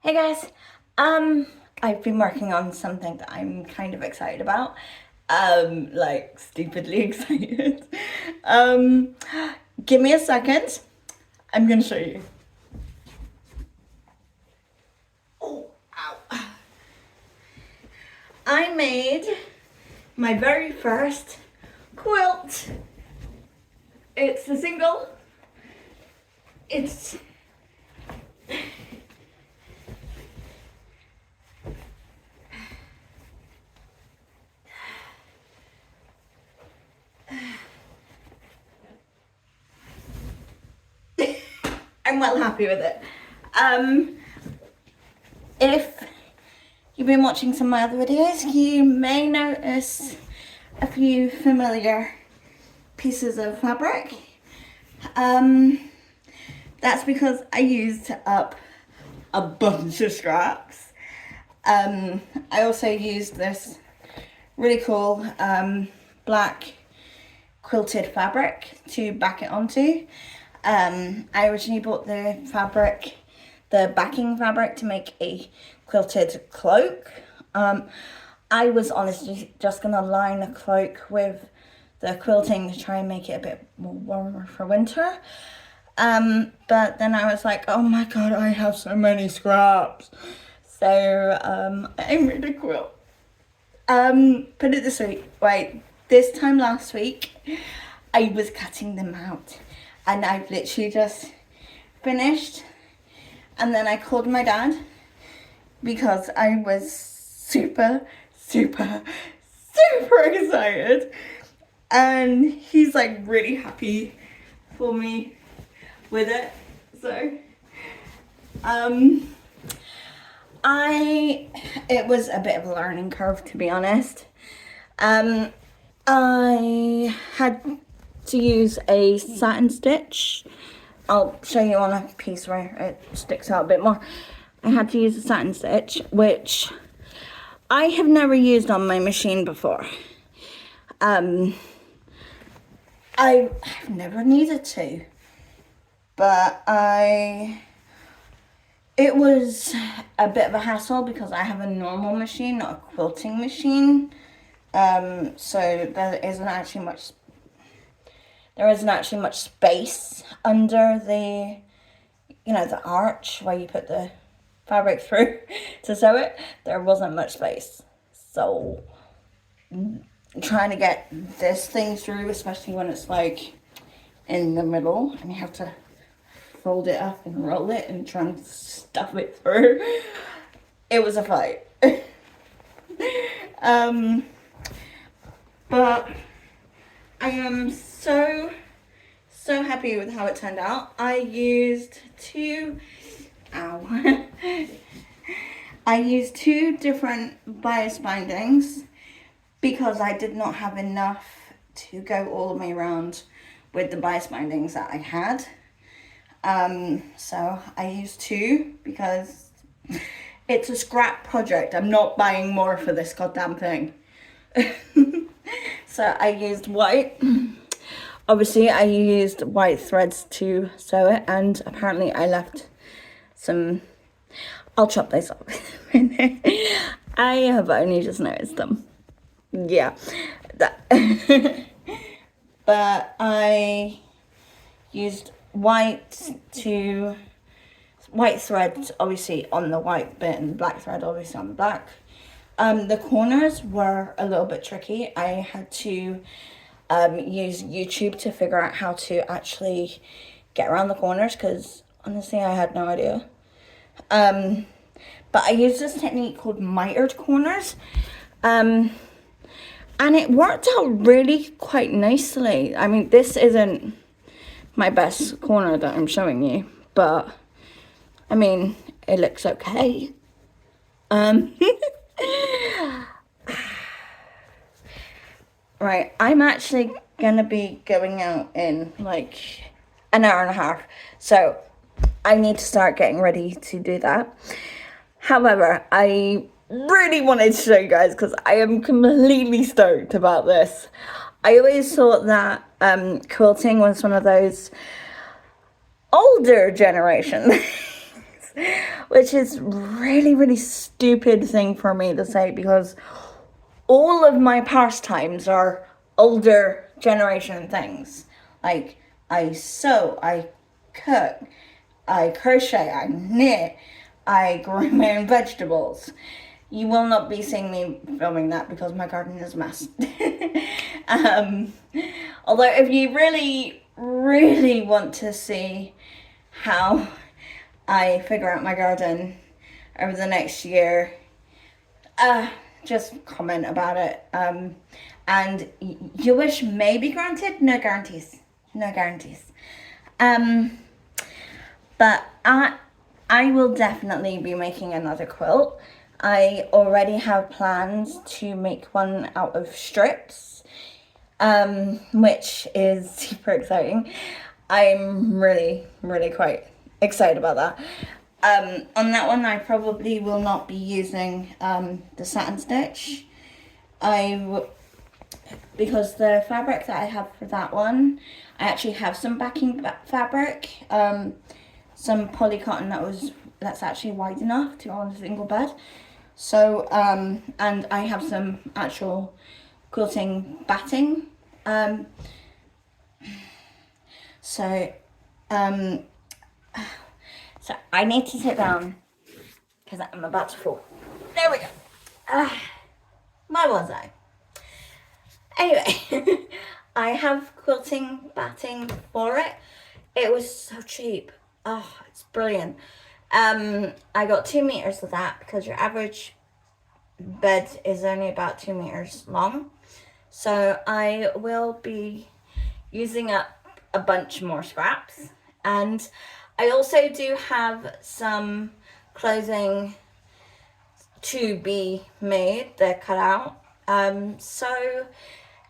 Hey guys, I've been working on something that I'm kind of excited about. Like stupidly excited. Um, Give me a second. I'm gonna show you. Oh, ow. I made my very first quilt. It's a single. It's I'm well happy with it. If you've been watching some of my other videos, you may notice a few familiar pieces of fabric. That's because I used up a bunch of scraps. I also used this really cool black quilted fabric to back it onto. I originally bought the backing fabric to make a quilted cloak. I was honestly just gonna line the cloak with the quilting to try and make it a bit more warmer for winter. But then I was like, oh my god, I have so many scraps. So I made a quilt. Put it this way, right, this time last week, I was cutting them out and I've literally just finished. And then I called my dad because I was super, super, super excited. And he's like really happy for me with it. So, it was a bit of a learning curve, to be honest. I had to use a satin stitch. I'll show you on a piece where it sticks out a bit more. I had to use a satin stitch, which I have never used on my machine before. I've never needed to, but it was a bit of a hassle because I have a normal machine, not a quilting machine. So there isn't actually much space under the arch where you put the fabric through to sew it. There wasn't much space. So trying to get this thing through, especially when it's like in the middle and you have to fold it up and roll it and try and stuff it through. It was a fight. But I am so happy with how it turned out. I used two different bias bindings because I did not have enough to go all the way around with the bias bindings that I had. So I used two because it's a scrap project. I'm not buying more for this goddamn thing. So I used white. Obviously, I used white threads to sew it, and apparently I left some. I'll chop those up. I have only just noticed them. Yeah. But I used white thread obviously on the white bit and black thread obviously on the black. The corners were a little bit tricky. I had to use YouTube to figure out how to actually get around the corners because honestly I had no idea. But I used this technique called mitered corners. And it worked out really quite nicely. I mean, this isn't my best corner that I'm showing you, but I mean, it looks okay. Right, I'm actually gonna be going out in like an hour and a half, so I need to start getting ready to do that. However, I really wanted to show you guys because I am completely stoked about this. I always thought that quilting was one of those older generation which is really, really stupid thing for me to say because all of my pastimes are older generation things. Like, I sew, I cook, I crochet, I knit, I grow my own vegetables. You will not be seeing me filming that because my garden is a mess. Although if you really, really want to see how I figure out my garden over the next year, just comment about it. And your wish may be granted. No guarantees. No guarantees. But I will definitely be making another quilt. I already have plans to make one out of strips, which is super exciting. I'm really, really quite excited about that. On that one, I probably will not be using the satin stitch. Because the fabric that I have for that one, I actually have some backing fabric, some poly cotton that's actually wide enough to go on a single bed. So, and I have some actual quilting batting. So I need to sit down because I'm about to fall. There we go. Where was I? Anyway, I have quilting batting for it. It was so cheap. Oh, it's brilliant. I got 2 meters of that because your average bed is only about 2 meters long. So I will be using up a bunch more scraps. And I also do have some clothing to be made. They're cut out. So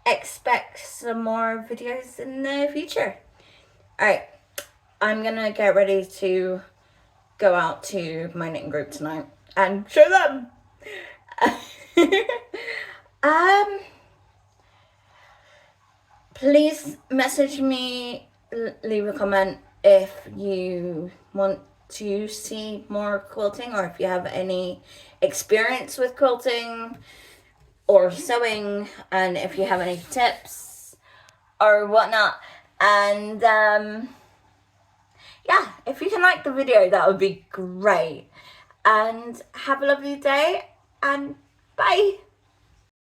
expect some more videos in the future. Alright, I'm gonna get ready to go out to my knitting group tonight and show them. Please message me, leave a comment if you want to see more quilting or if you have any experience with quilting or sewing, and if you have any tips or whatnot. And yeah, if you can like the video, that would be great. And have a lovely day, and bye.